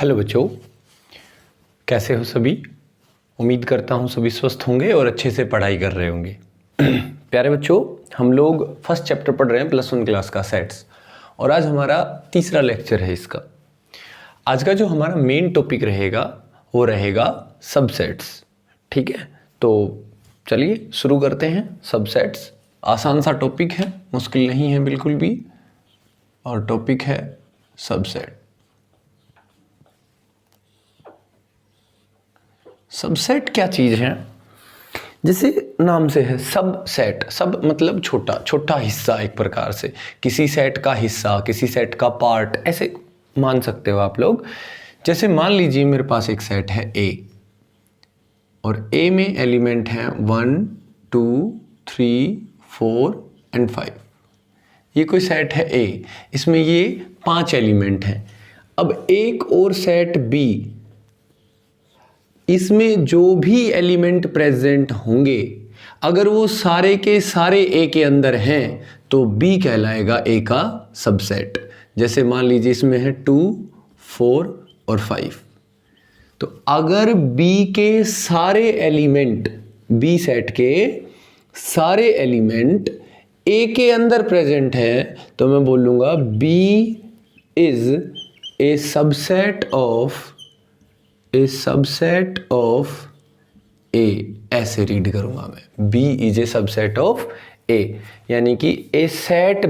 Hello बच्चों, कैसे हो सभी। उम्मीद करता हूँ सभी स्वस्थ होंगे और अच्छे से पढ़ाई कर रहे होंगे। प्यारे बच्चों, हम लोग फर्स्ट चैप्टर पढ़ रहे हैं +1 क्लास का सेट्स, और आज हमारा तीसरा लेक्चर है इसका। आज का जो हमारा मेन टॉपिक रहेगा वो रहेगा सबसेट्स। ठीक है, तो चलिए शुरू करते हैं। सबसेट्स आसान सा टॉपिक है, मुश्किल नहीं है बिल्कुल भी, और टॉपिक है सबसेट। सबसेट क्या चीज़ है? जैसे नाम से है सब सेट, सब मतलब छोटा छोटा हिस्सा, एक प्रकार से किसी सेट का हिस्सा, किसी सेट का पार्ट, ऐसे मान सकते हो आप लोग। जैसे मान लीजिए मेरे पास एक सेट है ए, और ए में एलिमेंट हैं 1 2 3 4 एंड 5। ये कोई सेट है ए, इसमें ये 5 एलिमेंट हैं। अब एक और सेट बी, इसमें जो भी एलिमेंट प्रेजेंट होंगे अगर वो सारे के सारे ए के अंदर हैं तो बी कहलाएगा ए का सबसेट। जैसे मान लीजिए इसमें है 2 4 और 5, तो अगर बी के सारे एलिमेंट, बी सेट के सारे एलिमेंट ए के अंदर प्रेजेंट है तो मैं बोलूँगा B is a subset of A. ऐसे रीड करूंगा मैं, B is a subset of A, यानी कि a set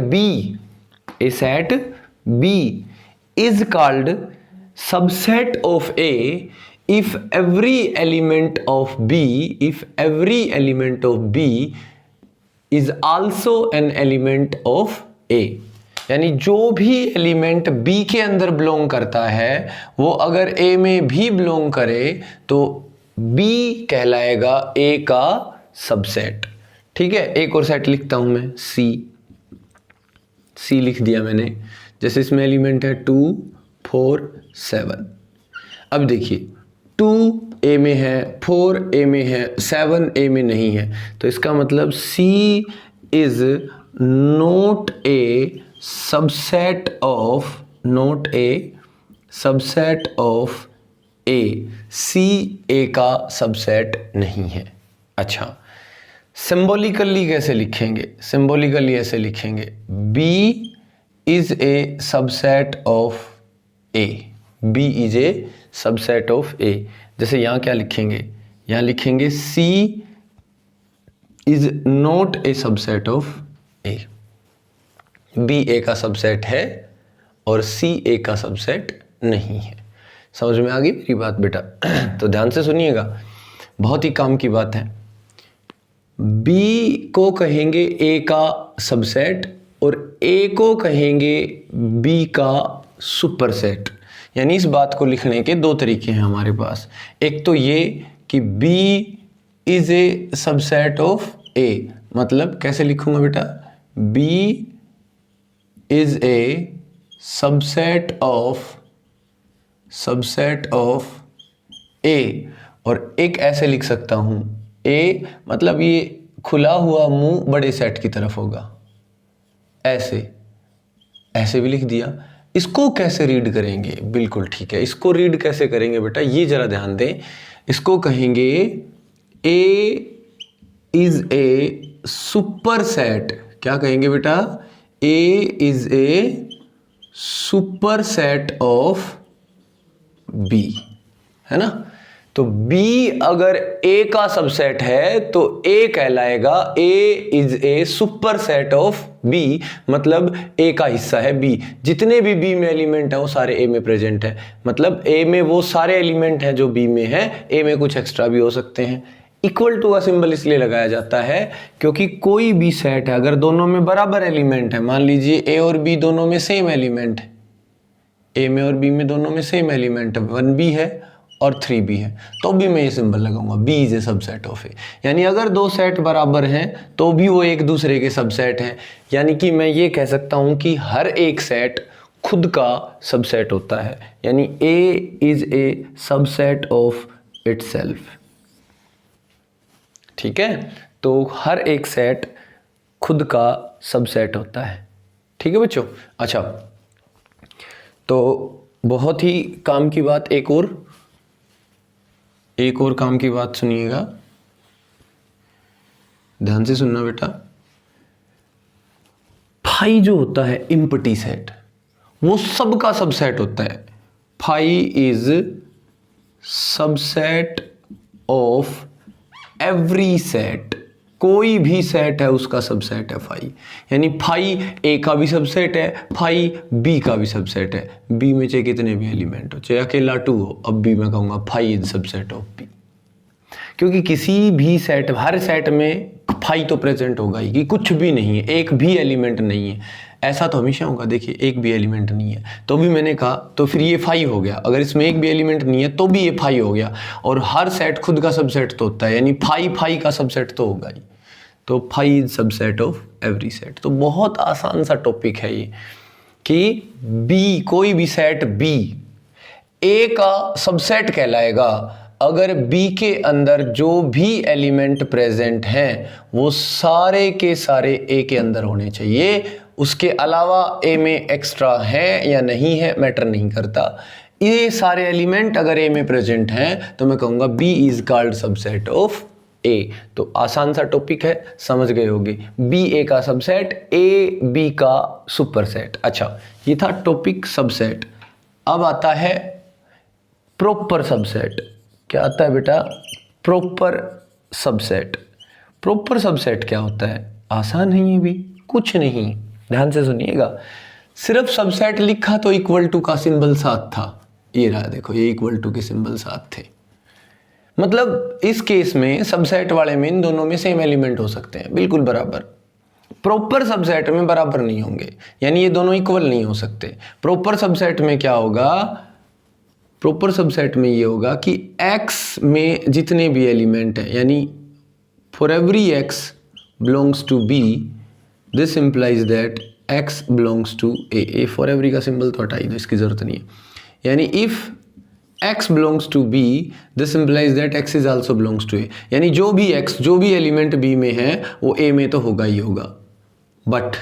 B is called subset of A if every element of B is also an element of A। यानी जो भी element B के अंदर बिलोंग करता है वो अगर A में भी बिलोंग करे तो B कहलाएगा A का सबसेट। ठीक है, एक और सेट लिखता हूं मैं, C लिख दिया मैंने। जैसे इसमें एलिमेंट है 2 4 7। अब देखिए 2 A में है, 4 A में है, 7 A में नहीं है, तो इसका मतलब C is not a subset of A. C A का सबसेट नहीं है। अच्छा, सिंबॉलिकली कैसे लिखेंगे? सिंबॉलिकली ऐसे लिखेंगे, B is a subset of A. B is a subset of A. जैसे यहाँ क्या लिखेंगे? यहाँ लिखेंगे C is not a subset of A. B A का सबसेट है और सी ए का सबसेट नहीं है। समझ में आ गई मेरी बात बेटा? तो ध्यान से सुनिएगा, बहुत ही काम की बात है। बी को कहेंगे ए का सबसेट और ए को कहेंगे बी का सुपरसेट। यानी इस बात को लिखने के दो तरीके हैं हमारे पास। एक तो ये कि B is a subset of A, मतलब कैसे लिखूंगा बेटा? B is a subset of A। और एक ऐसे लिख सकता हूं, A मतलब ये खुला हुआ मुंह बड़े सेट की तरफ होगा, ऐसे भी लिख दिया। इसको कैसे रीड करेंगे? बिल्कुल ठीक है, इसको रीड कैसे करेंगे बेटा, ये जरा ध्यान दें। इसको कहेंगे A is a super set. क्या कहेंगे बेटा? A is a superset of B, है ना? तो B अगर A का सबसेट है तो A कहलाएगा A is a superset of B, मतलब A का हिस्सा है B। जितने भी B में एलिमेंट है वो सारे A में प्रेजेंट है, मतलब A में वो सारे एलिमेंट हैं जो B में है, A में कुछ एक्स्ट्रा भी हो सकते हैं। इक्वल टू का सिंबल इसलिए लगाया जाता है क्योंकि कोई भी सेट है अगर दोनों में बराबर एलिमेंट है, मान लीजिए ए और बी दोनों में सेम एलिमेंट है, ए में और बी में दोनों में सेम एलिमेंट है, 1b है और 3b है, तो भी मैं ये सिंबल लगाऊंगा, B is a subset of A. यानी अगर दो सेट बराबर हैं तो भी वो एक दूसरे के सबसेट हैं। यानी कि मैं ये कह सकता हूं कि हर एक सेट खुद का सबसेट होता है, यानी A is a subset of itself. ठीक है, तो हर एक सेट खुद का सबसेट होता है। ठीक है बच्चों? अच्छा, तो बहुत ही काम की बात, एक और काम की बात सुनिएगा, ध्यान से सुनना बेटा। फाई जो होता है इम्पटी सेट, वो सबका सबसेट होता है। Phi is subset of every set, कोई भी सेट है उसका सबसेट है फाई। यानी फाई ए का भी सबसेट है, फाई बी का भी सबसेट है। बी में चाहे कितने भी एलिमेंट हो, चाहे अकेला 2 हो, अब भी मैं कहूंगा phi is subset of B, क्योंकि किसी भी सेट, हर सेट में फाई तो प्रेजेंट होगा ही, कि कुछ भी नहीं है, एक भी एलिमेंट नहीं है, ऐसा तो हमेशा होगा। देखिए एक भी एलिमेंट नहीं है तो भी मैंने कहा तो फिर ये फाई हो गया, अगर इसमें एक भी एलिमेंट नहीं है तो भी ये फाई हो गया। और हर सेट खुद का सबसेट तो होता है, यानी फाई का सबसेट तो होगा ही। तो phi is subset of every set. तो बहुत आसान सा टॉपिक है ये, कि बी, कोई भी सेट बी ए का सबसेट कहलाएगा अगर बी के अंदर जो भी एलिमेंट प्रेजेंट हैं वो सारे के सारे ए के अंदर होने चाहिए। उसके अलावा ए में एक्स्ट्रा है या नहीं है मैटर नहीं करता, ये सारे एलिमेंट अगर ए में प्रेजेंट हैं तो मैं कहूँगा B is called subset of A. तो आसान सा टॉपिक है, समझ गए होगे। बी ए का सबसेट, ए बी का सुपरसेट। अच्छा, ये था टॉपिक सबसेट। अब आता है प्रॉपर सबसेट। क्या आता है बेटा? Proper subset. प्रॉपर सबसेट क्या होता है? आसान है ये भी, कुछ नहीं, ध्यान से सुनिएगा। सिर्फ सबसेट लिखा तो इक्वल टू का सिंबल साथ था, ये रहा देखो, ये इक्वल टू के सिंबल साथ थे। मतलब इस केस में सबसेट वाले में इन दोनों में सेम एलिमेंट हो सकते हैं, बिल्कुल बराबर। प्रॉपर सबसेट में बराबर नहीं होंगे, यानी ये दोनों इक्वल नहीं हो सकते। प्रॉपर सबसेट में क्या होगा? प्रॉपर सबसेट में ये होगा कि x में जितने भी एलिमेंट हैं, यानी for every x belongs to b, this implies that x belongs to a for every का सिंबल तो हटा ही दो, इसकी जरूरत नहीं है। यानी if x belongs to b, this implies that x is also belongs to a। यानी जो भी x, जो भी एलिमेंट b में है वो a में तो होगा ही होगा। But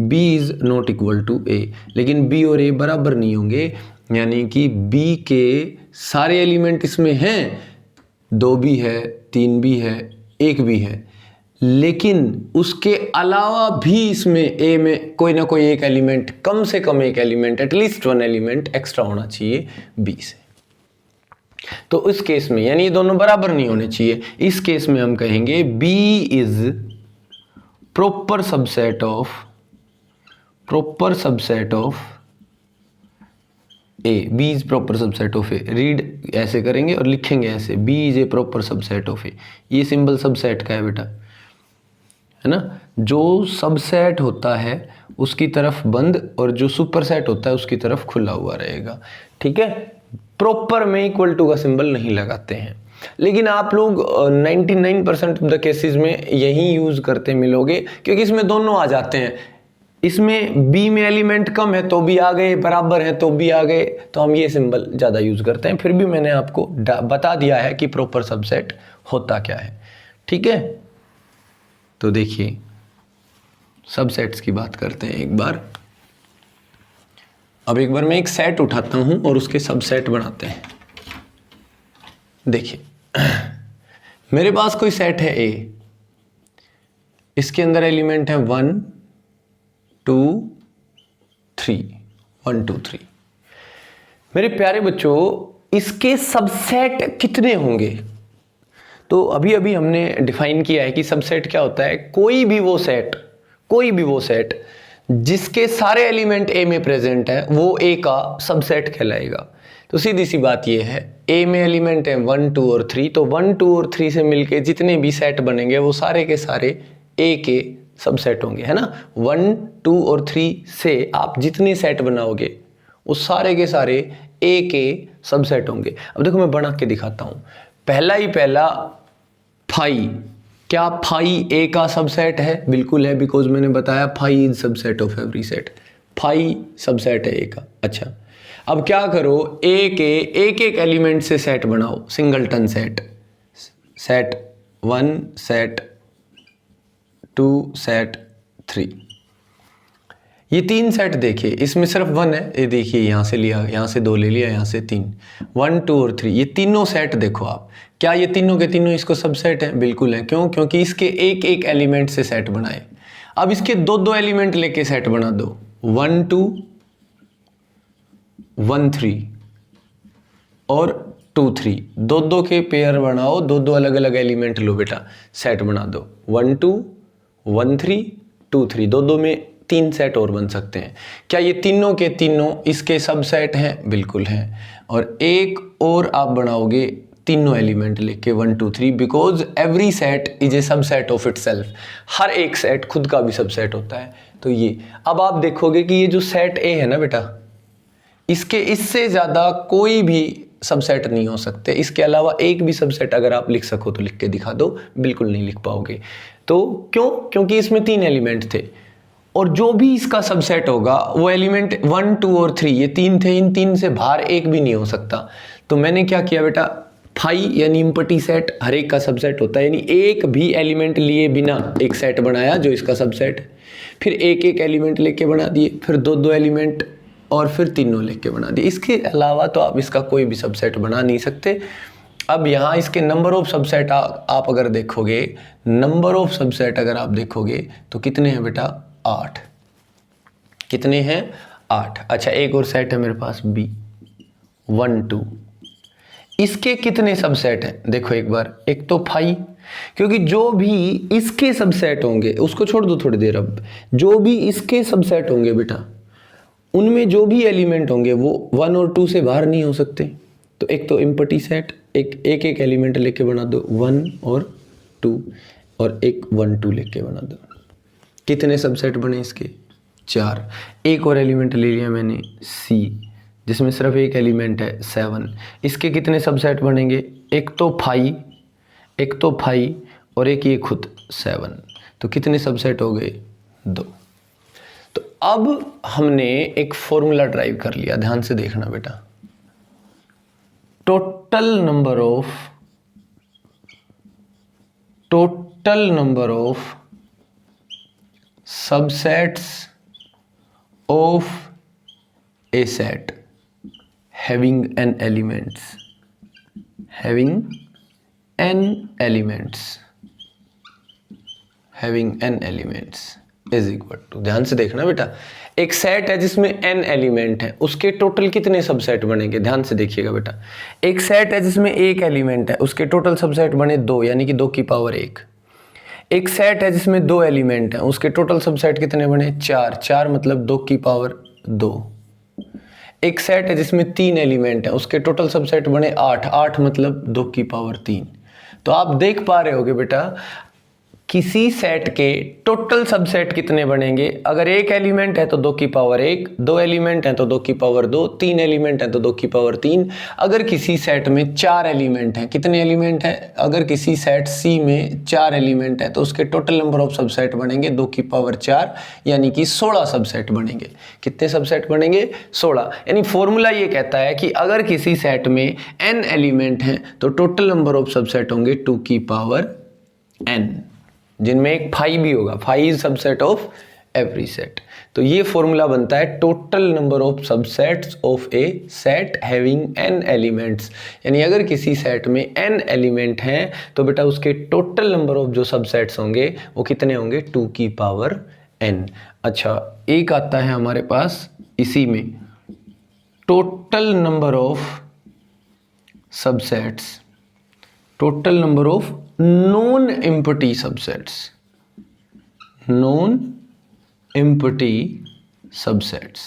b is not equal to a, लेकिन b और a बराबर नहीं होंगे। यानी कि b के सारे एलिमेंट इसमें हैं, 2 भी है, 3 भी है, 1 भी है, लेकिन उसके अलावा भी इसमें a में कोई ना कोई एक एलिमेंट, कम से कम एक एलिमेंट, एटलीस्ट 1 एलिमेंट एक्स्ट्रा होना चाहिए b से। तो इस केस में, यानी ये दोनों बराबर नहीं होने चाहिए, इस केस में हम कहेंगे b is proper subset of A. B is proper subset of A. Read ऐसे करेंगे और लिखेंगे ऐसे, B is a proper subset of A. ये सिंबल सबसेट का है बेटा, है ना। जो सबसेट होता है उसकी तरफ बंद और जो सुपरसेट होता है उसकी तरफ खुला हुआ रहेगा, ठीक है। प्रॉपर में इक्वल टू का सिंबल नहीं लगाते हैं, लेकिन आप लोग 99% ऑफ द केसेस में यही यूज करते मिलोगे, क्योंकि इसमें दोनों आ जाते हैं। इसमें b में एलिमेंट कम है तो भी आ गए, बराबर है तो भी आ गए, तो हम ये सिंबल ज़्यादा यूज़ करते हैं। फिर भी मैंने आपको बता दिया है कि प्रॉपर सबसेट होता क्या है, ठीक है। तो देखिए सबसेट्स की बात करते हैं एक बार। अब एक बार मैं एक सेट उठाता हूँ और उसके सबसेट बनाते हैं। देखिए मेरे पास कोई सेट है A, इसके अंदर एलिमेंट है 1 2 3, 1 2 3। मेरे प्यारे बच्चों, इसके सबसेट कितने होंगे? तो अभी अभी हमने डिफाइन किया है कि सबसेट क्या होता है। कोई भी वो सेट जिसके सारे एलिमेंट ए में प्रेजेंट है वो ए का सबसेट कहलाएगा। तो सीधी सी बात ये है, ए में एलिमेंट है 1 2 और 3, तो 1 2 और 3 से मिलके जितने भी सेट बनेंगे वो सारे के सारे ए के सबसेट होंगे, है ना। 1 2 और 3 से आप जितने सेट बनाओगे वो सारे के सारे ए के सबसेट होंगे। अब देखो मैं बना के दिखाता हूँ। पहला फाई, क्या फाई ए का सबसेट है? बिल्कुल है, बिकॉज मैंने बताया phi is subset of every set. Phi subset है ए का। अच्छा, अब क्या करो, एक एक एलिमेंट से सेट बनाओ, singleton set. Set 1, set 2, set 3। ये 3 सेट देखिए, इसमें सिर्फ 1 है, ये देखिए यहाँ से लिया, यहाँ से 2 ले लिया, यहाँ से 3, 1 2 और 3, ये तीनों सेट देखो आप, क्या ये तीनों के तीनों इसको सबसेट हैं? बिल्कुल है। क्यों? क्योंकि इसके एक एक एलिमेंट से सेट बनाए। अब इसके दो दो एलिमेंट लेके सेट बना दो, 1 2 1 3 और 2 3, दो दो के पेयर बनाओ, दो दो अलग अलग एलिमेंट लो बेटा, सेट बना दो, 1 2 1 3 2 3, दो दो में 3 सेट और बन सकते हैं। क्या ये तीनों के तीनों इसके सबसेट हैं? बिल्कुल हैं। और एक और आप बनाओगे तीनों एलिमेंट लेके 1 2 3, because every set is a subset of itself. हर एक सेट खुद का भी सबसेट होता है। तो ये अब आप देखोगे कि ये जो सेट ए है ना बेटा, इसके इससे ज़्यादा कोई भी सबसेट नहीं हो सकते। इसके अलावा एक भी सबसेट अगर आप लिख सको तो लिख के दिखा दो, बिल्कुल नहीं लिख पाओगे। तो क्यों? क्योंकि इसमें 3 एलिमेंट थे और जो भी इसका सबसेट होगा वो एलिमेंट 1 2 और 3, ये 3 थे, इन 3 से बाहर एक भी नहीं हो सकता। तो मैंने क्या किया बेटा, फाई यानी इम्पटी सेट हर एक का सबसेट होता है, यानी एक भी एलिमेंट लिए बिना एक सेट बनाया जो इसका सबसेट है, फिर एक एक एलिमेंट लेके बना दिए, फिर दो दो एलिमेंट और फिर तीनों लेके बना दिए। इसके अलावा तो आप इसका कोई भी सबसेट बना नहीं सकते। अब यहाँ इसके नंबर ऑफ सबसेट आप अगर देखोगे, नंबर ऑफ सबसेट अगर आप देखोगे तो कितने हैं बेटा, 8। कितने हैं? 8। अच्छा, एक और सेट है मेरे पास बी, 1 2, इसके कितने सबसेट हैं? देखो एक बार, एक तो फाई, क्योंकि जो भी इसके सबसेट होंगे, उसको छोड़ दो थोड़ी देर, अब जो भी इसके सबसेट होंगे बेटा, उनमें जो भी एलिमेंट होंगे वो 1 और 2 से बाहर नहीं हो सकते। तो एक तो इम्पटी सेट, एक एक एलिमेंट लेके बना दो, 1 और 2, और एक 1 2 लेके बना दो। कितने सबसेट बने इसके? 4। एक और एलिमेंट ले लिया मैंने सी, जिसमें सिर्फ एक एलिमेंट है 7। इसके कितने सबसेट बनेंगे? एक तो फाई और एक ये खुद 7। तो कितने सबसेट हो गए? 2। तो अब हमने एक फॉर्मूला ड्राइव कर लिया, ध्यान से देखना बेटा। Total number of subsets of a set having n elements is equal to, ध्यान से देखना बेटा, एक सेट है जिसमें n एलिमेंट है, उसके टोटल कितने सबसेट बनेंगे? ध्यान से देखिएगा बेटा। एक सेट है जिसमें एक एलिमेंट है, उसके टोटल सबसेट बने 2, यानी कि 2 की पावर 1। एक सेट है जिसमें 2 एलिमेंट हैं, उसके टोटल सबसेट कितने बने? 4। 4 मतलब 2 की पावर 2। एक सेट है जिसमें 3 एलिमेंट हैं, उसके टोटल सबसेट बने 8। 8 मतलब 2 की पावर 3। तो आप देख पा रहे होगे बेटा, किसी सेट के टोटल सबसेट कितने बनेंगे। अगर एक एलिमेंट है तो 2 की पावर 1, 2 एलिमेंट हैं तो 2 की पावर 2, 3 एलिमेंट हैं तो 2 की पावर 3। अगर किसी सेट में 4 एलिमेंट हैं, कितने एलिमेंट हैं? अगर किसी सेट सी में 4 एलिमेंट है तो उसके टोटल नंबर ऑफ सबसेट बनेंगे 2 की पावर 4, यानी कि 16 सबसेट बनेंगे। कितने सबसेट बनेंगे? 16। यानी फॉर्मूला ये कहता है कि अगर किसी सेट में n एलिमेंट हैं तो टोटल नंबर ऑफ सबसेट होंगे 2 की पावर n, जिनमें एक फाई भी होगा। Phi is subset of every set. तो ये फॉर्मूला बनता है total number of subsets of a set having n elements. यानी अगर किसी सेट में n एलिमेंट हैं तो बेटा उसके टोटल नंबर ऑफ जो सबसेट्स होंगे वो कितने होंगे? 2 की पावर n। अच्छा, एक आता है हमारे पास इसी में, total number of subsets, total number of non empty subsets, non empty subsets.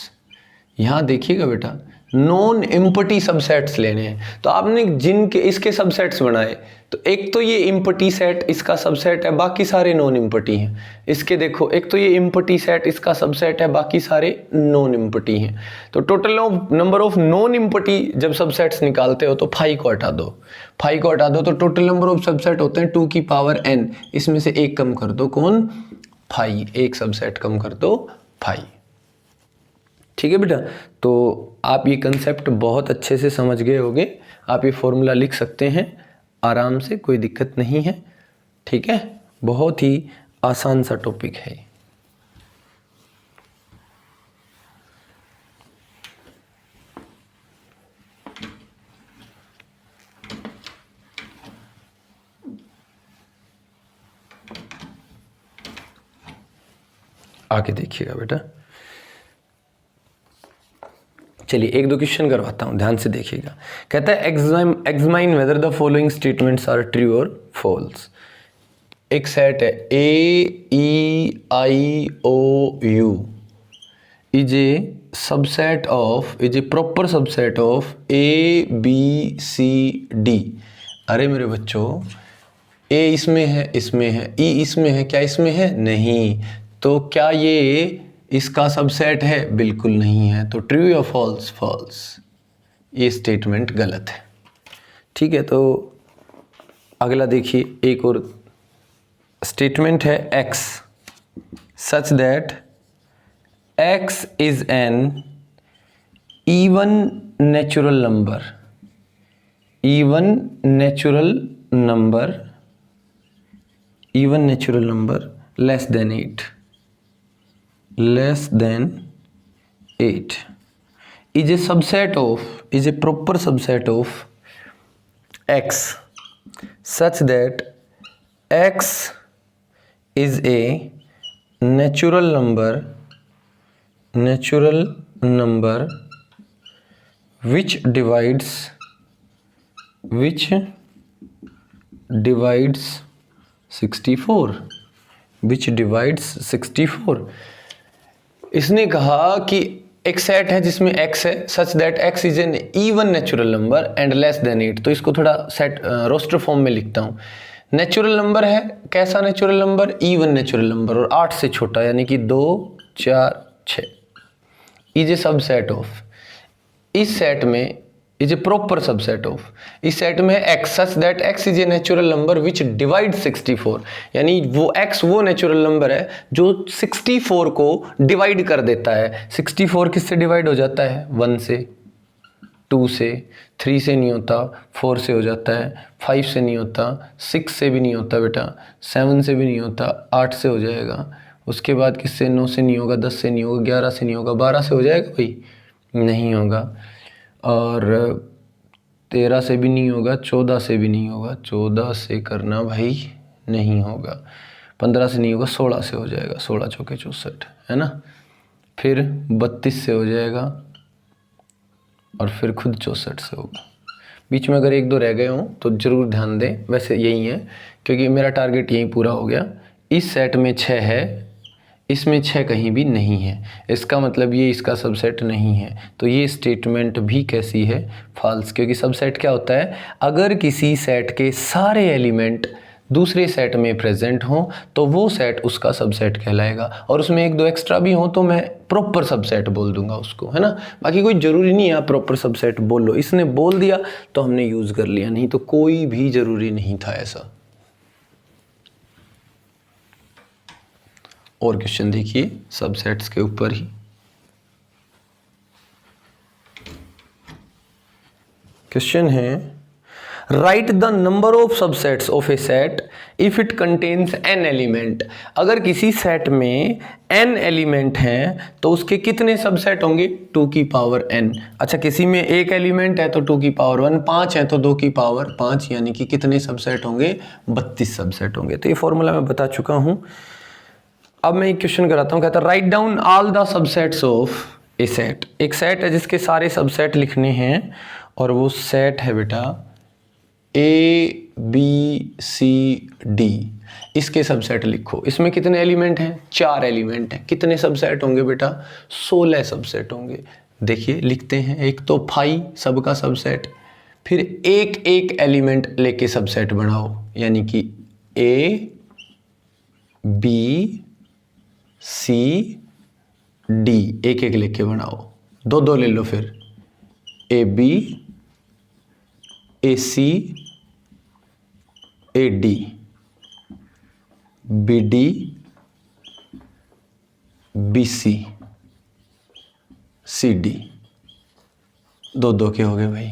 यहां देखिएगा बेटा, नॉन एम्प्टी सबसेट्स लेने हैं तो आपने जिनके इसके सबसेट्स बनाए, तो एक तो ये एम्प्टी सेट इसका सबसेट है, बाकी सारे नॉन एम्प्टी हैं। इसके देखो, एक तो ये एम्प्टी सेट इसका सबसेट है, बाकी सारे नॉन एम्प्टी हैं। तो total number of non empty जब सबसेट्स निकालते हो तो फाई को हटा दो, फाई को हटा दो तो टोटल नंबर ऑफ सबसेट होते हैं 2 की पावर n। इसमें से एक कम कर दो, कौन? फाई। एक सबसेट कम कर दो, फाई। ठीक है बेटा, तो आप ये कंसेप्ट बहुत अच्छे से समझ गए होंगे। आप ये फॉर्मूला लिख सकते हैं आराम से, कोई दिक्कत नहीं है। ठीक है, बहुत ही आसान सा टॉपिक है। आगे देखिएगा बेटा। चलिए एक दो क्वेश्चन करवाता हूं, ध्यान से देखिएगा। कहता है examine whether the following statements are true और फॉल्स। एक सेट है AEIOU is a proper subset of ABCD। अरे मेरे बच्चों, A इसमें है, इसमें है, E इसमें है, क्या इसमें है? नहीं। तो क्या ये इसका सबसेट है? बिल्कुल नहीं है। तो ट्रू या फॉल्स? फॉल्स। ये स्टेटमेंट गलत है। ठीक है, तो अगला देखिए, एक और स्टेटमेंट है X such that X is an even natural number less than 8 is a proper subset of X such that X is a natural number which divides 64। इसने कहा कि एक सेट है जिसमें x है such that x is an even natural number and less than 8। तो इसको थोड़ा सेट रोस्टर फॉर्म में लिखता हूँ। नेचुरल नंबर है, कैसा natural number? Even natural number, और 8 से छोटा, यानी कि 2 4 6 इज ए सबसेट ऑफ। इस सेट में is a proper subset of, इस सेट में x such that x is a natural number which divide 64। यानी वो x वो नेचुरल नंबर है जो 64 को डिवाइड कर देता है। 64 किससे डिवाइड हो जाता है? 1 से, 2 से, 3 से नहीं होता, 4 से हो जाता है, 5 से नहीं होता, 6 से भी नहीं होता बेटा, 7 से भी नहीं होता, 8 से हो जाएगा। उसके बाद किससे? 9 से नहीं होगा, 10 से नहीं होगा, 11 से नहीं होगा, 12 से हो जाएगा भाई? नहीं होगा। और 13 से भी नहीं होगा, 14 से भी नहीं होगा, 14 से करना भाई नहीं होगा, 15 से नहीं होगा, 16 से हो जाएगा, 16 चौके 64, है ना। फिर 32 से हो जाएगा और फिर खुद 64 से होगा। बीच में अगर 1-2 रह गए हों तो ज़रूर ध्यान दें, वैसे यही है क्योंकि मेरा टारगेट यही पूरा हो गया। इस सेट में 6 है, इसमें 6 कहीं भी नहीं है, इसका मतलब ये इसका सबसेट नहीं है। तो ये स्टेटमेंट भी कैसी है? फॉल्स। क्योंकि सबसेट क्या होता है? अगर किसी सेट के सारे एलिमेंट दूसरे सेट में प्रेजेंट हों तो वो सेट उसका सबसेट कहलाएगा, और उसमें 1-2 एक्स्ट्रा भी हों तो मैं प्रॉपर सबसेट बोल दूंगा उसको, है ना। बाकी कोई ज़रूरी नहीं है आप प्रॉपर सबसेट बोल लो, इसने बोल दिया तो हमने यूज़ कर लिया, नहीं तो कोई भी ज़रूरी नहीं था ऐसा। और क्वेश्चन देखिए सबसेट्स के ऊपर ही। क्वेश्चन है right the number of subsets of a set if it contains n element. अगर किसी सेट में n एलिमेंट हैं तो उसके कितने सबसेट होंगे? 2 की पावर n। अच्छा, किसी में 1 एलिमेंट है तो 2 की पावर 1, 5 है तो 2 की पावर 5, यानी कि कितने सबसेट होंगे? 32 सबसेट होंगे। तो ये फॉर्मूला मैं बता चुका हूं। अब मैं एक क्वेश्चन कराता हूँ। कहता है write down all the subsets of a set. एक सेट है जिसके सारे सबसेट लिखने हैं, और वो सेट है बेटा ABCD। इसके सबसेट लिखो। इसमें कितने एलिमेंट हैं? 4 एलिमेंट हैं। कितने सबसेट होंगे बेटा? 16 सबसेट होंगे। देखिए लिखते हैं। एक तो फाई सबका सबसेट, फिर एक एक एलिमेंट लेके सबसेट बनाओ, यानी कि ABCD एक एक लेके बनाओ। 2-2 ले लो, फिर AB AC AD BD BC CD। 2-2 के हो गए भाई।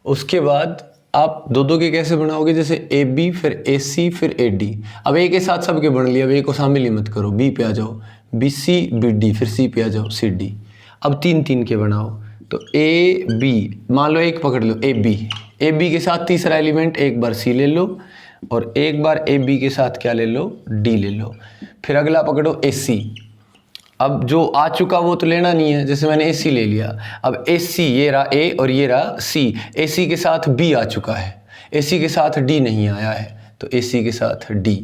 उसके बाद आप 2-2 के कैसे बनाओगे? जैसे AB फिर AC फिर AD। अब एक के साथ सबके बन लिया, अब एक को शामिल ही मत करो। B पे आ जाओ, BC BD, फिर C पे आ जाओ, CD। अब 3-3 के बनाओ, तो AB मान लो एक पकड़ लो, AB के साथ तीसरा एलिमेंट एक बार C ले लो, और एक बार AB के साथ क्या ले लो? D ले लो। फिर अगला पकड़ो AC, अब जो आ चुका वो तो लेना नहीं है, जैसे मैंने AC ले लिया, अब AC ये रहा A और ये रहा C, AC के साथ B आ चुका है, AC के साथ D नहीं आया है, तो AC के साथ D,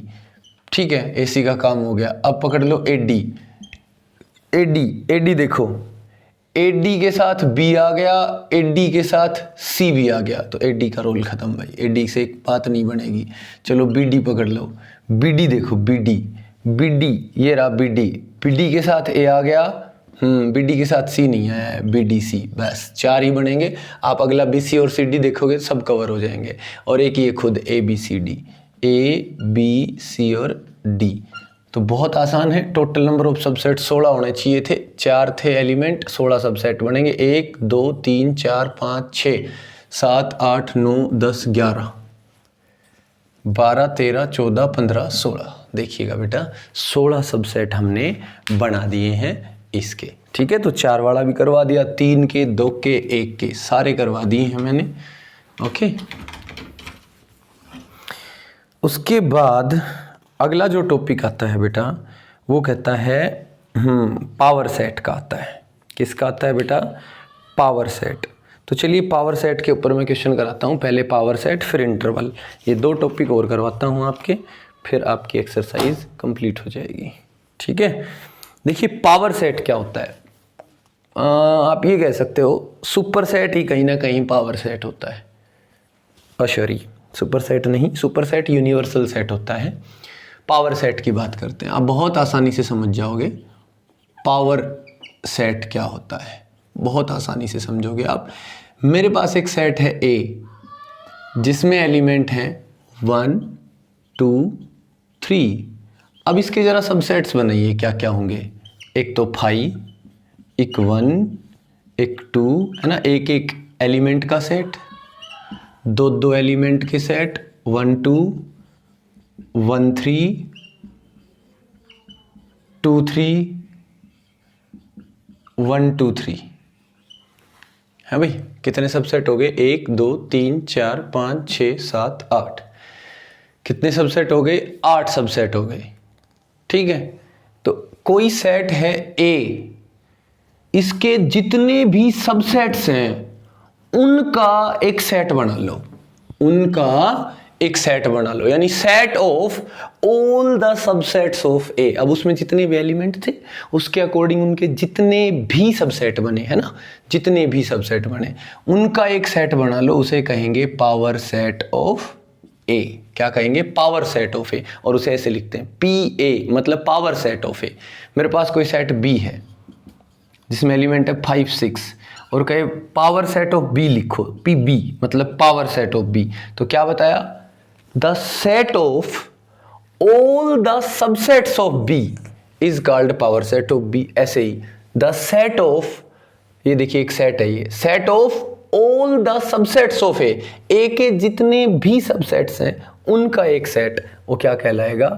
ठीक है, AC का काम हो गया। अब पकड़ लो AD, AD देखो, AD के साथ B आ गया, AD के साथ C भी आ गया, तो AD का रोल खत्म भाई, AD से एक बात नहीं बनेगी। चलो BD पकड़ लो, BD देखो, BD ये रहा BD के साथ A आ गया, BD के साथ C नहीं आया है, BDC, बस 4 ही बनेंगे। आप अगला BC और CD देखोगे सब कवर हो जाएंगे, और एक ये खुद ABCD, ABC और D, तो बहुत आसान है। टोटल नंबर ऑफ सबसेट 16 होने चाहिए थे, 4 थे एलिमेंट, 16 सबसेट बनेंगे, 1 2 3 4 5 6 7 8 9 10 11 12 13 14 15 16, देखिएगा बेटा 16 सबसेट हमने बना दिए हैं इसके, ठीक है। तो 4 वाला भी करवा दिया, 3 के, 2 के, 1 के, सारे करवा दिए हैं मैंने, ओके। उसके बाद अगला जो टॉपिक आता है बेटा वो कहता है पावर सेट का आता है। किसका आता है बेटा? Power set. तो चलिए पावर सेट के ऊपर मैं क्वेश्चन कराता हूँ, पहले पावर सेट फिर इंटरवल, ये 2 टॉपिक और करवाता हूँ आपके, फिर आपकी एक्सरसाइज कंप्लीट हो जाएगी, ठीक है। देखिए पावर सेट क्या होता है, आप ये कह सकते हो सुपर सेट ही कहीं ना कहीं पावर सेट होता है, सॉरी सुपर सेट नहीं, सुपर सेट यूनिवर्सल सेट होता है। पावर सेट की बात करते हैं, आप बहुत आसानी से समझ जाओगे पावर सेट क्या होता है, बहुत आसानी से समझोगे आप। मेरे पास एक सेट है A जिसमें एलिमेंट हैं 1 2 3, अब इसके ज़रा सबसेट्स बनाइए, क्या क्या होंगे। एक तो 5, एक 1, एक 2, है ना, एक एक एलिमेंट का सेट, 2 एलिमेंट के सेट, 1 2 1 3 2 3 1 2 3, है भाई। कितने सबसेट हो गए? 1 2 3 4 5 6 7 8, कितने सबसेट हो गए? 8 सबसेट हो गए, ठीक है। तो कोई सेट है A, इसके जितने भी सबसेट्स हैं उनका एक सेट बना लो, उनका एक सेट बना लो, यानी set of all the subsets of A। अब उसमें जितने भी एलिमेंट थे उसके अकॉर्डिंग उनके जितने भी सबसेट बने, है ना, जितने भी सबसेट बने उनका एक सेट बना लो, उसे कहेंगे पावर सेट ऑफ A। क्या कहेंगे? पावर सेट ऑफ A, और उसे ऐसे लिखते हैं PA, मतलब पावर सेट ऑफ A। मेरे पास कोई सेट B है जिसमें एलिमेंट है 5 6, और कहे पावर सेट ऑफ B लिखो, PB, मतलब पावर सेट ऑफ B, तो क्या बताया? The set of all the subsets of B is called power set of B। ऐसे ही द सेट ऑफ, ये देखिए एक सेट है, ये set of all the subsets of A, A के जितने भी सबसेट्स हैं उनका एक सेट, वो क्या कहलाएगा?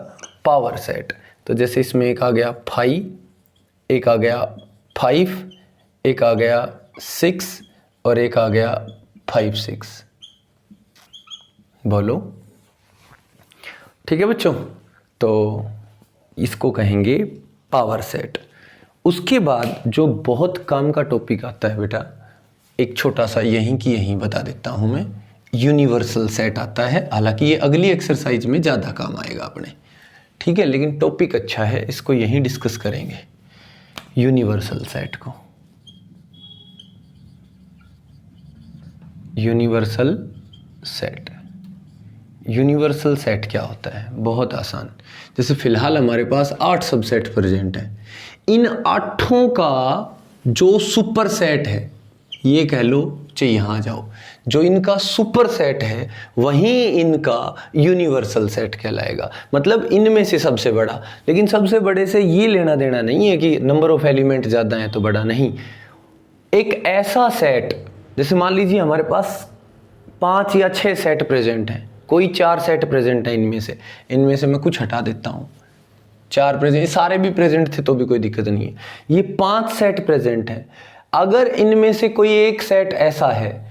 Power set. तो जैसे इसमें एक आ गया 5, एक आ गया 5, एक आ गया 6, और एक आ गया 5 6, बोलो, ठीक है बच्चों। तो इसको कहेंगे पावर सेट। उसके बाद जो बहुत काम का टॉपिक आता है बेटा, एक छोटा सा यहीं की यहीं बता देता हूं मैं, यूनिवर्सल सेट आता है। हालांकि ये अगली एक्सरसाइज में ज़्यादा काम आएगा अपने, ठीक है, लेकिन टॉपिक अच्छा है, इसको यहीं डिस्कस करेंगे यूनिवर्सल सेट को। यूनिवर्सल सेट, यूनिवर्सल सेट क्या होता है? बहुत आसान। जैसे फिलहाल हमारे पास 8 सबसेट प्रेजेंट हैं, इन 8 का जो सुपर सेट है, ये कह लो चाहिए, यहाँ जाओ, जो इनका सुपर सेट है वही इनका यूनिवर्सल सेट कहलाएगा, मतलब इनमें से सबसे बड़ा। लेकिन सबसे बड़े से ये लेना देना नहीं है कि नंबर ऑफ एलिमेंट ज़्यादा है तो बड़ा, नहीं। एक ऐसा सेट, जैसे मान लीजिए हमारे पास 5 या 6 सेट प्रेजेंट हैं, कोई 4 सेट प्रेजेंट है, इनमें से मैं कुछ हटा देता हूँ, 4 प्रेजेंट, सारे भी प्रेजेंट थे तो भी कोई दिक्कत नहीं है। ये 5 सेट प्रेजेंट है, अगर इनमें से कोई एक सेट ऐसा है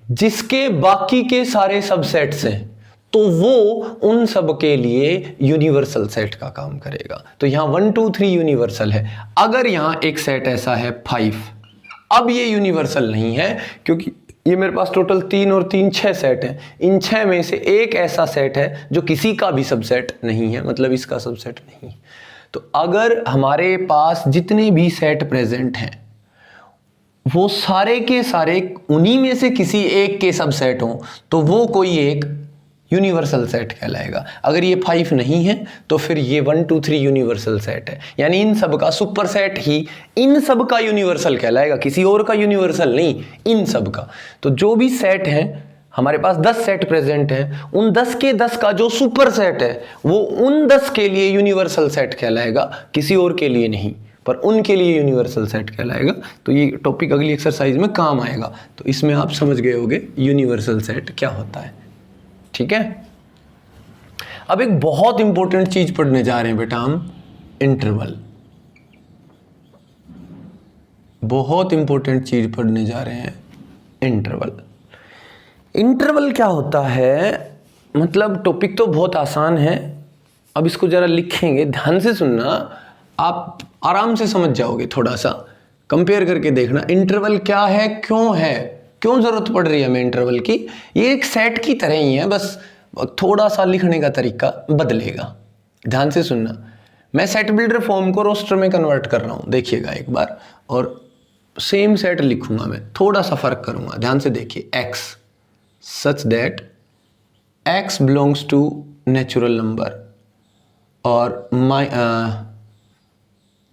जिसके बाकी के सारे सबसेट्स हैं, तो वो उन सब के लिए यूनिवर्सल सेट का काम करेगा। तो यहाँ 1 2 3 यूनिवर्सल है। अगर यहाँ एक सेट ऐसा है 5, अब ये यूनिवर्सल नहीं है क्योंकि ये मेरे पास टोटल 3 और 3 6 सेट हैं। इन 6 में से एक ऐसा सेट है जो किसी का भी सबसेट नहीं है, मतलब इसका सबसेट नहीं। तो अगर हमारे पास जितने भी सेट प्रेजेंट हैं वो सारे के सारे उन्हीं में से किसी एक के सबसेट हों तो वो कोई एक यूनिवर्सल सेट कहलाएगा। अगर ये 5 नहीं है तो फिर ये 1 2 3 यूनिवर्सल सेट है, यानी इन सब का सुपर सेट ही इन सब का यूनिवर्सल कहलाएगा, किसी और का यूनिवर्सल नहीं, इन सब का। तो जो भी सेट है हमारे पास 10 सेट प्रेजेंट है, उन 10 के 10 का जो सुपर सेट है वो उन 10 के लिए यूनिवर्सल सेट कहलाएगा, किसी और के लिए नहीं, पर उनके लिए यूनिवर्सल सेट कहलाएगा। तो ये टॉपिक अगली एक्सरसाइज में काम आएगा। तो इसमें आप समझ गए होंगे यूनिवर्सल सेट क्या होता है। ठीक है, अब एक बहुत इंपॉर्टेंट चीज पढ़ने जा रहे हैं बेटा हम, इंटरवल। बहुत इंपॉर्टेंट चीज पढ़ने जा रहे हैं, इंटरवल। इंटरवल क्या होता है, मतलब टॉपिक तो बहुत आसान है, अब इसको जरा लिखेंगे, ध्यान से सुनना, आप आराम से समझ जाओगे। थोड़ा सा कंपेयर करके देखना इंटरवल क्या है, क्यों जरूरत पड़ रही है हमें इंटरवल की। ये एक सेट की तरह ही है, बस थोड़ा सा लिखने का तरीका बदलेगा। ध्यान से सुनना, मैं सेट बिल्डर फॉर्म को रोस्टर में कन्वर्ट कर रहा हूं, देखिएगा एक बार, और सेम सेट लिखूंगा मैं, थोड़ा सा फर्क करूंगा। ध्यान से देखिए, x such that x belongs to natural number और my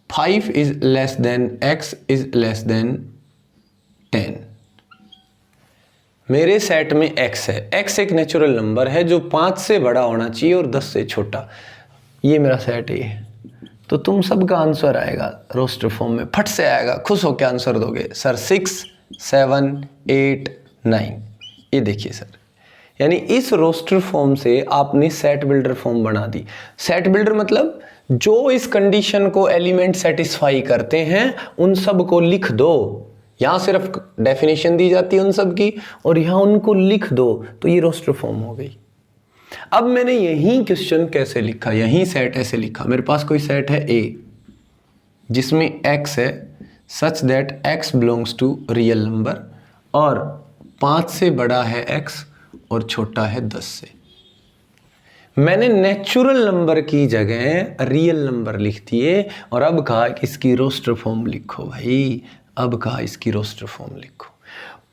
5 is less than x is less than 10। मेरे सेट में x है, x एक नेचुरल नंबर है जो 5 से बड़ा होना चाहिए और 10 से छोटा। ये मेरा सेट है, तो तुम सबका आंसर आएगा रोस्टर फॉर्म में, फट से आएगा, खुश होकर आंसर दोगे सर 6 7 8 9। ये देखिए सर, यानी इस रोस्टर फॉर्म से आपने सेट बिल्डर फॉर्म बना दी। सेट बिल्डर मतलब जो इस कंडीशन को एलिमेंट सेटिस्फाई करते हैं उन सब को लिख दो। यहाँ सिर्फ डेफिनेशन दी जाती है उन सब की, और यहाँ उनको लिख दो, तो ये रोस्टर फॉर्म हो गई। अब मैंने यही क्वेश्चन कैसे लिखा, यही सेट ऐसे लिखा, मेरे पास कोई सेट है A जिसमें x है such that x belongs to real number और 5 से बड़ा है x और छोटा है 10 से। मैंने नेचुरल नंबर की जगह रियल नंबर लिख दिए और अब कहा कि इसकी रोस्टर फॉर्म लिखो भाई। अब कहा इसकी रोस्टर फॉर्म लिखो,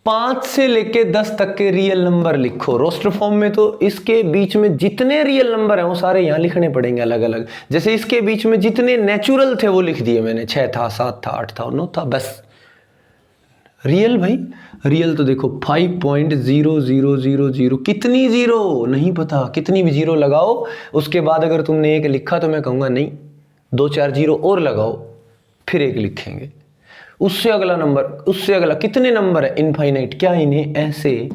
5 से लेके 10 तक के रियल नंबर लिखो। रोस्टर फॉर्म में तो इसके बीच में जितने रियल नंबर हैं वो सारे यहाँ लिखने पड़ेंगे अलग अलग। जैसे इसके बीच में जितने नेचुरल थे वो लिख दिए मैंने, 6 था 7 था 8 था 9 था, बस। रियल भाई, रियल तो देखो 5.0000, कितनी जीरो नहीं पता, कितनी भी जीरो लगाओ, उसके बाद अगर तुमने एक लिखा तो मैं कहूँगा नहीं 2-4 जीरो और लगाओ, फिर एक लिखेंगे। उससे अगला नंबर, उससे अगला, कितने नंबर है इनफाइनाइट। क्या इन्हें ऐसे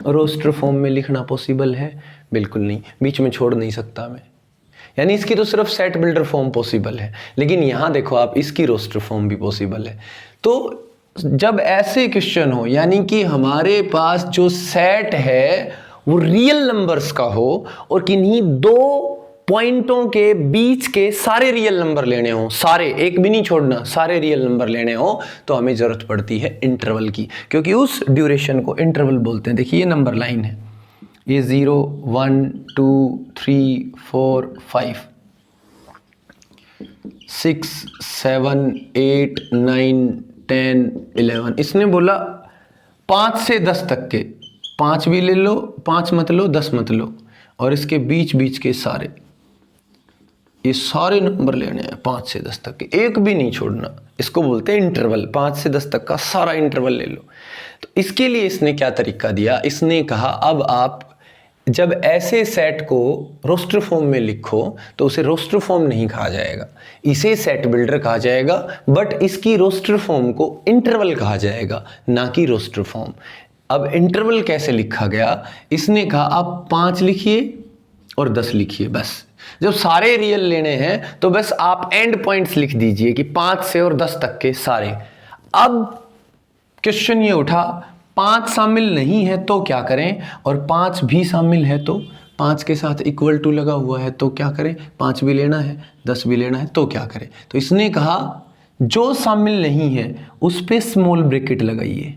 रोस्टर फॉर्म में लिखना पॉसिबल है? बिल्कुल नहीं, बीच में छोड़ नहीं सकता मैं, यानी इसकी तो सिर्फ सेट बिल्डर फॉर्म पॉसिबल है, लेकिन यहाँ देखो आप इसकी रोस्टर फॉर्म भी पॉसिबल है। तो जब ऐसे क्वेश्चन हो, यानी कि हमारे पास जो सेट है वो रियल नंबर्स का हो और किन्हीं दो पॉइंटों के बीच के सारे रियल नंबर लेने हो, सारे, एक भी नहीं छोड़ना, सारे रियल नंबर लेने हो, तो हमें जरूरत पड़ती है इंटरवल की, क्योंकि उस ड्यूरेशन को इंटरवल बोलते हैं। देखिए ये नंबर लाइन है, ये 0 1 2 3 4 5 6 7 8 9 10 11। इसने बोला 5 से 10 तक के, 5 भी ले लो, 5 मत लो, 10 मत लो, और इसके बीच बीच के सारे, ये सारे नंबर लेने हैं 5 से 10 तक के, एक भी नहीं छोड़ना। इसको बोलते हैं इंटरवल, 5 से 10 तक का सारा इंटरवल ले लो। तो इसके लिए इसने क्या तरीका दिया, इसने कहा अब आप जब ऐसे सेट को रोस्टर फॉर्म में लिखो तो उसे रोस्टर फॉर्म नहीं कहा जाएगा, इसे सेट बिल्डर कहा जाएगा, बट इसकी रोस्टर फॉर्म को इंटरवल कहा जाएगा, ना कि रोस्टर फॉर्म। अब इंटरवल कैसे लिखा गया, इसने कहा आप 5 लिखिए और 10 लिखिए, बस। जब सारे रियल लेने हैं तो बस आप एंड पॉइंट्स लिख दीजिए कि 5 से और 10 तक के सारे। अब क्वेश्चन ये उठा 5 शामिल नहीं है तो क्या करें, और 5 भी शामिल है तो 5 के साथ इक्वल टू लगा हुआ है तो क्या करें, 5 भी लेना है 10 भी लेना है तो क्या करें। तो इसने कहा जो शामिल नहीं है उस पे स्मॉल ब्रैकेट लगाइए,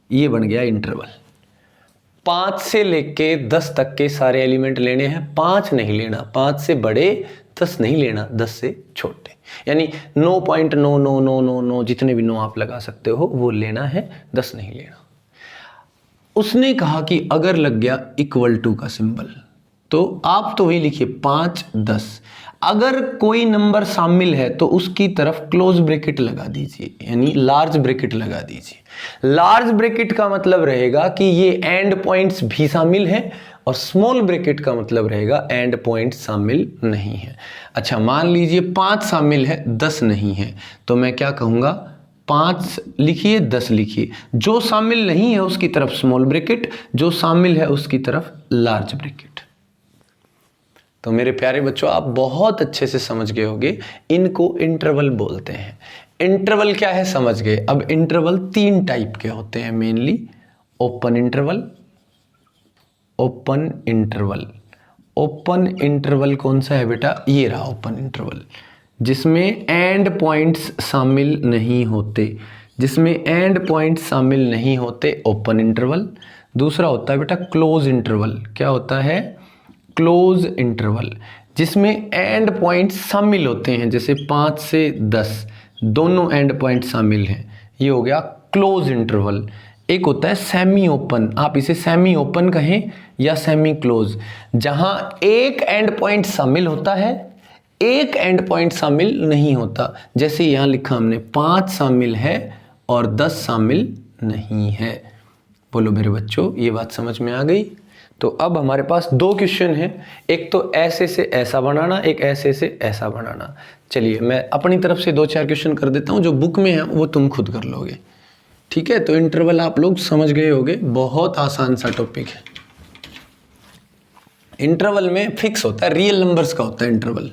ये बन गया इंटरवल। 5 से लेके 10 तक के सारे एलिमेंट लेने हैं, 5 नहीं लेना, 5 से बड़े 10 नहीं लेना, 10 से छोटे, यानी 9.9999 जितने भी 9 आप लगा सकते हो वो लेना है, 10 नहीं लेना। उसने कहा कि अगर लग गया इक्वल टू का सिंबल तो आप तो वही लिखिए 5 10, अगर कोई नंबर शामिल है तो उसकी तरफ क्लोज ब्रैकेट लगा दीजिए, यानी लार्ज ब्रैकेट लगा दीजिए। लार्ज ब्रैकेट का मतलब रहेगा कि ये एंड पॉइंट्स भी शामिल हैं, और स्मॉल ब्रैकेट का मतलब रहेगा एंड पॉइंट शामिल नहीं है। अच्छा, मान लीजिए 5 शामिल है 10 नहीं है, तो मैं क्या कहूँगा, 5 लिखिए 10 लिखिए, जो शामिल नहीं है उसकी तरफ स्मॉल ब्रैकेट, जो शामिल है उसकी तरफ लार्ज ब्रैकेट। तो मेरे प्यारे बच्चों, आप बहुत अच्छे से समझ गए होंगे, इनको इंटरवल बोलते हैं। इंटरवल क्या है समझ गए। अब इंटरवल 3 टाइप के होते हैं mainly, open interval, open interval. Open interval कौन सा है बेटा, ये रहा ओपन इंटरवल, जिसमें एंड पॉइंट्स शामिल नहीं होते, जिसमें एंड पॉइंट्स शामिल नहीं होते, ओपन इंटरवल। दूसरा होता है बेटा क्लोज इंटरवल। क्या होता है, क्लोज इंटरवल, जिसमें एंड पॉइंट्स शामिल होते हैं, जैसे 5 से 10 दोनों एंड पॉइंट शामिल हैं, ये हो गया क्लोज इंटरवल। एक होता है सेमी ओपन, आप इसे सेमी ओपन कहें या सेमी क्लोज, जहां एक एंड पॉइंट शामिल होता है, एक एंड पॉइंट शामिल नहीं होता। जैसे यहां लिखा हमने 5 शामिल है और 10 शामिल नहीं है। बोलो मेरे बच्चों, ये बात समझ में आ गई। तो अब हमारे पास 2 क्वेश्चन हैं, एक तो ऐसे से ऐसा बनाना, एक ऐसे से ऐसा बनाना। चलिए मैं अपनी तरफ से 2-4 क्वेश्चन कर देता हूं, जो बुक में है वो तुम खुद कर लोगे, ठीक है। तो इंटरवल आप लोग समझ गए होंगे, बहुत आसान सा टॉपिक है। इंटरवल में फिक्स होता है, रियल नंबर्स का होता है इंटरवल,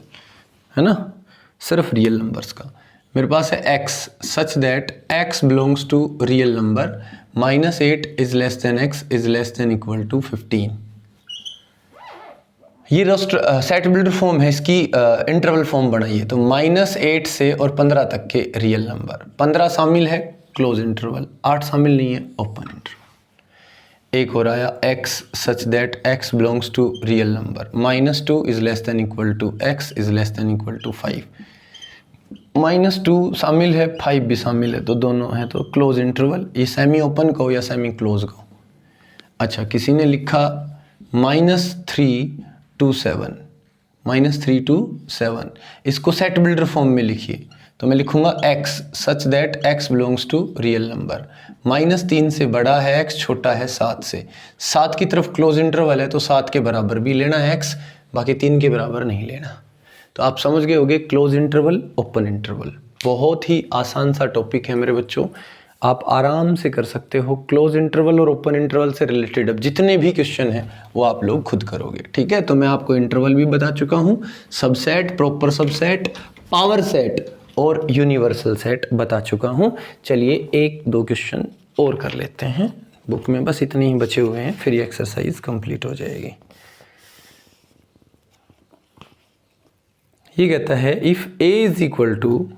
है ना, सिर्फ रियल नंबर्स का। मेरे पास है x such that x belongs to real number, -8 is less than x is less than equal to 15। ये सेट बिल्डर फॉर्म है, इसकी इंटरवल फॉर्म बनाइए। तो -8 से और 15 तक के रियल नंबर, 15 शामिल है क्लोज इंटरवल, 8 शामिल नहीं है ओपन इंटरवल। एक हो रहा है x such that x belongs to real number, -2 is less than equal to x is less than equal to 5। -2 शामिल है, 5 भी शामिल है, तो दोनों हैं तो क्लोज इंटरवल। ये सेमी ओपन का हो या सेमी क्लोज का हो। अच्छा, किसी ने लिखा -3 to 7, -3 to 7, इसको सेट बिल्डर फॉर्म में लिखिए। तो मैं लिखूंगा x such that x belongs to real number, -3 से बड़ा है x, छोटा है 7 से, 7 की तरफ क्लोज इंटरवल है तो 7 के बराबर भी लेना है x, बाकी 3 के बराबर नहीं लेना। तो आप समझ गए होंगे क्लोज इंटरवल, ओपन इंटरवल। बहुत ही आसान सा टॉपिक है मेरे बच्चों, आप आराम से कर सकते हो। क्लोज इंटरवल और ओपन इंटरवल से रिलेटेड अब जितने भी क्वेश्चन हैं वो आप लोग खुद करोगे, ठीक है। तो मैं आपको इंटरवल भी बता चुका हूँ, subset, proper subset, power set और यूनिवर्सल सेट बता चुका हूँ। चलिए 1-2 क्वेश्चन और कर लेते हैं, बुक में बस इतने ही बचे हुए हैं, फिर ये एक्सरसाइज कंप्लीट हो जाएगी। ये कहता है if a is equal to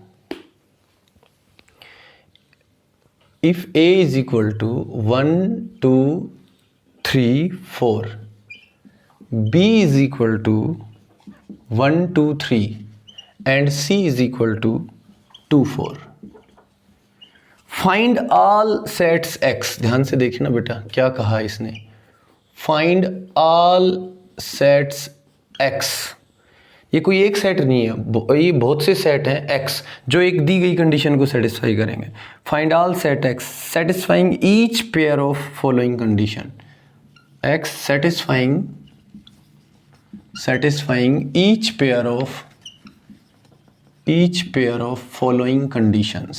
1 2 3 4, b is equal to 1 2 3 and c is equal to 2 4, find all sets x। ध्यान से देखिए ना बेटा, क्या कहा इसने, फाइंड ऑल सेट्स x। ये कोई एक सेट नहीं है, ये बहुत से सेट हैं x जो एक दी गई कंडीशन को सेटिस्फाई करेंगे। Find all set x satisfying each pair of following condition, x satisfying each pair of following conditions।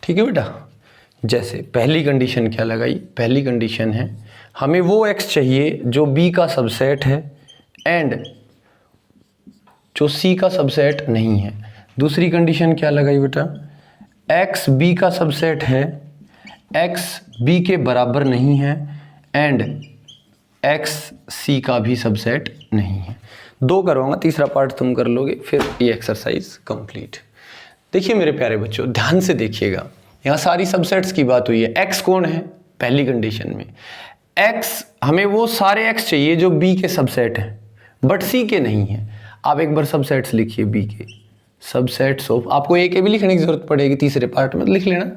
ठीक है बेटा। जैसे पहली कंडीशन क्या लगाई, पहली कंडीशन है हमें वो x चाहिए जो b का सबसेट है एंड जो c का सबसेट नहीं है। दूसरी कंडीशन क्या लगाई बेटा, x b का सबसेट है x b के बराबर नहीं है एंड x c का भी सबसेट नहीं है। 2 करवाऊंगा, तीसरा पार्ट तुम कर लोगे, फिर ये एक्सरसाइज कंप्लीट। देखिए मेरे प्यारे बच्चों, ध्यान से देखिएगा, यहाँ सारी सबसेट्स की बात हुई है। x कौन है पहली कंडीशन में? x हमें वो सारे x चाहिए जो b के सबसेट हैं बट c के नहीं है। आप एक बार सबसेट्स लिखिए b के, सबसेट्स ऑफ, आपको a के भी लिखने की जरूरत पड़ेगी तीसरे पार्ट में, लिख लेना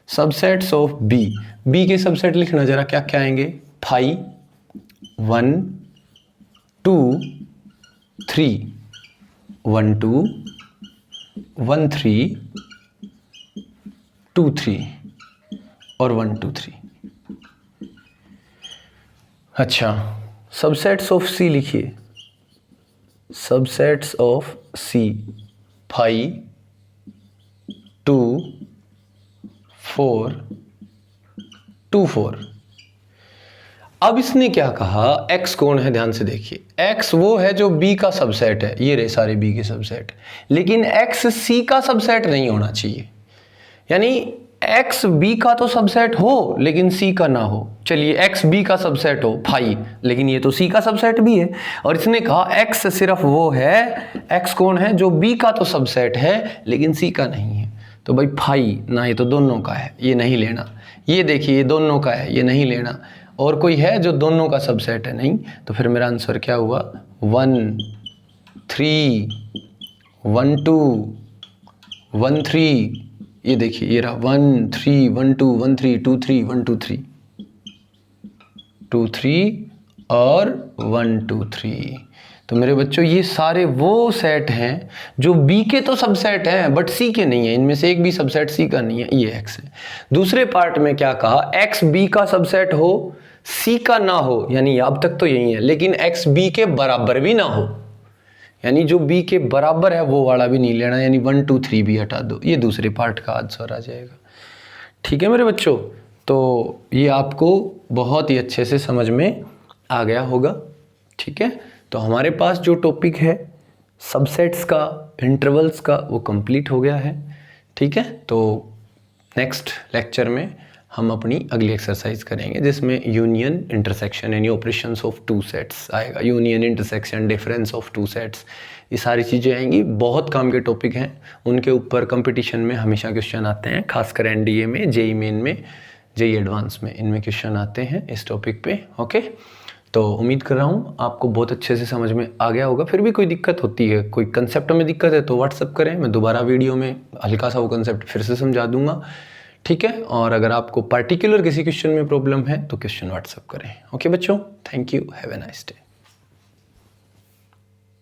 सबसेट्स ऑफ b के सबसेट लिखना जरा, क्या क्या आएंगे? 5 1 2 3 1 2 1 3 2 3 और 1 2 3। अच्छा, सबसेट्स ऑफ सी लिखिए, सबसेट्स ऑफ सी 5 2 4 2 4। अब इसने क्या कहा, x कौन है? ध्यान से देखिए, x वो है जो b का सबसेट है, ये रहे सारे b के सबसेट, लेकिन x c का सबसेट नहीं होना चाहिए। यानी x b का तो सबसेट हो लेकिन c का ना हो। चलिए x b का सबसेट हो 5, लेकिन ये तो c का सबसेट भी है। और इसने कहा x सिर्फ वो है, x कौन है जो b का तो सबसेट है लेकिन c का नहीं है। तो भाई 5 ना, ये तो दोनों का है, ये नहीं लेना। ये देखिए, ये दोनों का है, ये नहीं लेना। और कोई है जो दोनों का सबसेट है? नहीं। तो फिर मेरा आंसर क्या हुआ? 1 3 1 2 1 3। ये देखिए, ये रहा 1 3 1 2 1 3 2 3 1 2 3 2 3 और 1 2 3। तो मेरे बच्चों ये सारे वो सेट हैं जो B के तो सबसेट हैं बट C के नहीं है। इनमें से एक भी सबसेट C का नहीं है, ये X है। दूसरे पार्ट में क्या कहा, X B का सबसेट हो C का ना हो, यानी अब तक तो यही है, लेकिन X B के बराबर भी ना हो, यानी जो B के बराबर है वो वाला भी नहीं लेना, यानी 1 2 3 भी हटा दो। ये दूसरे पार्ट का आंसर आ जाएगा। ठीक है मेरे बच्चों, तो ये आपको बहुत ही अच्छे से समझ में आ गया होगा। ठीक है, तो हमारे पास जो टॉपिक है सबसेट्स का, इंटरवल्स का, वो कंप्लीट हो गया है। ठीक है, तो नेक्स्ट लेक्चर में हम अपनी अगली एक्सरसाइज करेंगे जिसमें यूनियन, इंटरसेक्शन यानी ऑपरेशंस ऑफ टू सेट्स आएगा। Union, intersection, difference of two sets, ये सारी चीज़ें आएंगी। बहुत काम के टॉपिक हैं, उनके ऊपर कंपटीशन में हमेशा क्वेश्चन आते हैं, खासकर एनडीए में, जेई मेन में, जेई एडवांस में, इनमें क्वेश्चन आते हैं इस टॉपिक पे। ओके, तो उम्मीद कर रहा हूँ आपको बहुत अच्छे से समझ में आ गया होगा। फिर भी कोई दिक्कत होती है, कोई कंसेप्ट में दिक्कत है तो व्हाट्सअप करें, मैं दोबारा वीडियो में हल्का सा वो कंसेप्ट फिर से समझा दूंगा। ठीक है, और अगर आपको पर्टिकुलर किसी क्वेश्चन में प्रॉब्लम है तो क्वेश्चन व्हाट्सअप करें। ओके बच्चों, thank you, have a nice day.